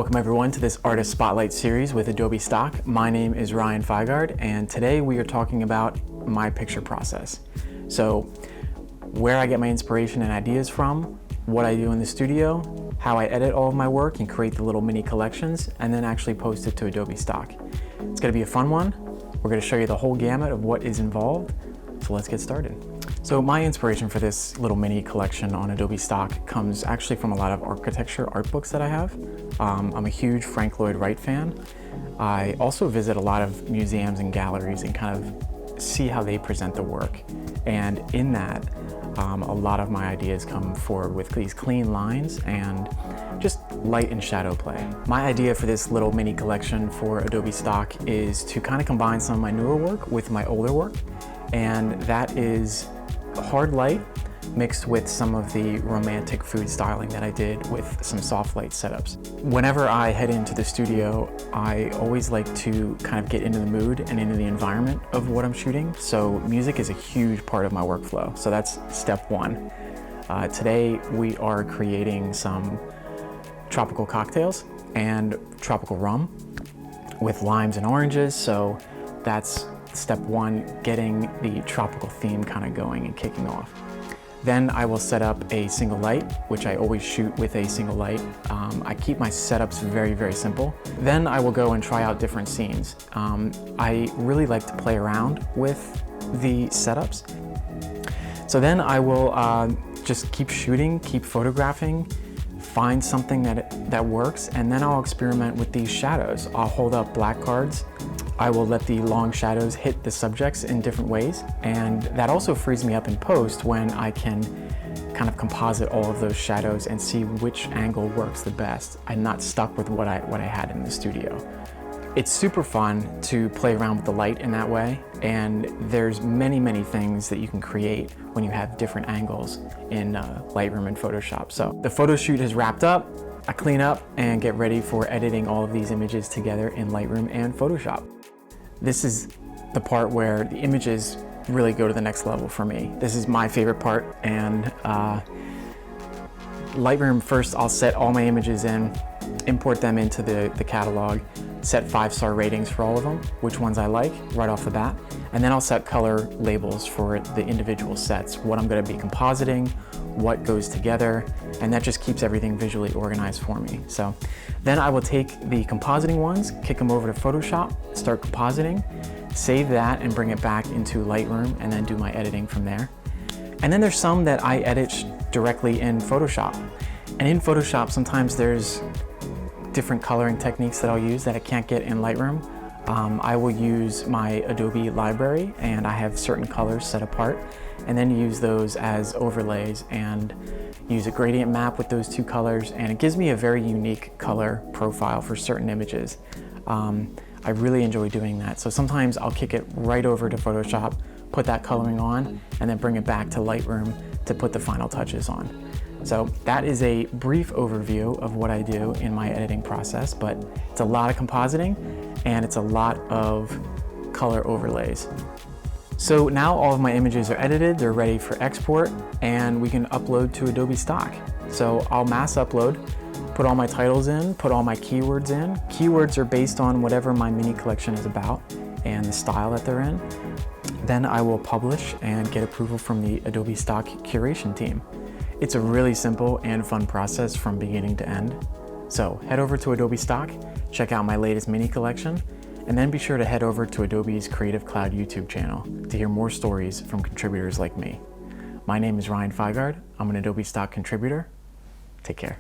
Welcome everyone to this Artist Spotlight series with Adobe Stock. My name is Ryan Figard, and today we are talking about my picture process. So where I get my inspiration and ideas from, what I do in the studio, how I edit all of my work and create the little mini collections, and then actually post it to Adobe Stock. It's gonna be a fun one. We're gonna show you the whole gamut of what is involved. So let's get started. So my inspiration for this little mini collection on Adobe Stock comes actually from a lot of architecture art books that I have. I'm a huge Frank Lloyd Wright fan. I also visit a lot of museums and galleries and kind of see how they present the work. And in that, a lot of my ideas come forward with these clean lines and just light and shadow play. My idea for this little mini collection for Adobe Stock is to kind of combine some of my newer work with my older work. And that is hard light mixed with some of the romantic food styling that I did with some soft light setups. Whenever I head into the studio, I always like to kind of get into the mood and into the environment of what I'm shooting. So music is a huge part of my workflow. So that's step one. Today we are creating some tropical cocktails and tropical rum with limes and oranges. So that's step one, getting the tropical theme kind of going and kicking off. Then I will set up a single light, which I always shoot with a single light. I keep my setups very, very simple. Then I will go and try out different scenes. I really like to play around with the setups. So then I will just keep shooting, keep photographing, find something that works, and then I'll experiment with these shadows. I'll hold up black cards. I will let the long shadows hit the subjects in different ways, and that also frees me up in post when I can kind of composite all of those shadows and see which angle works the best. I'm not stuck with what I had in the studio. It's super fun to play around with the light in that way, and there's many, many things that you can create when you have different angles in Lightroom and Photoshop. So the photo shoot has wrapped up. I clean up and get ready for editing all of these images together in Lightroom and Photoshop. This is the part where the images really go to the next level for me. This is my favorite part, and Lightroom first, I'll set all my images in, import them into the catalog, set 5-star ratings for all of them, which ones I like right off the bat, and then I'll set color labels for the individual sets, what I'm gonna be compositing, what goes together, and that just keeps everything visually organized for me. So then I will take the compositing ones, kick them over to Photoshop, start compositing, save that and bring it back into Lightroom, and then do my editing from there. And then there's some that I edit directly in Photoshop. And in Photoshop, sometimes there's different coloring techniques that I'll use that I can't get in Lightroom. I will use my Adobe library, and I have certain colors set apart, and then use those as overlays and use a gradient map with those two colors, and it gives me a very unique color profile for certain images. I really enjoy doing that. So sometimes I'll kick it right over to Photoshop, put that coloring on, and then bring it back to Lightroom to put the final touches on. So that is a brief overview of what I do in my editing process, but it's a lot of compositing and it's a lot of color overlays. So now all of my images are edited, they're ready for export, and we can upload to Adobe Stock. So I'll mass upload, put all my titles in, put all my keywords in. Keywords are based on whatever my mini collection is about and the style that they're in. Then I will publish and get approval from the Adobe Stock curation team. It's a really simple and fun process from beginning to end. So head over to Adobe Stock, check out my latest mini collection, and then be sure to head over to Adobe's Creative Cloud YouTube channel to hear more stories from contributors like me. My name is Ryan Figard. I'm an Adobe Stock contributor. Take care.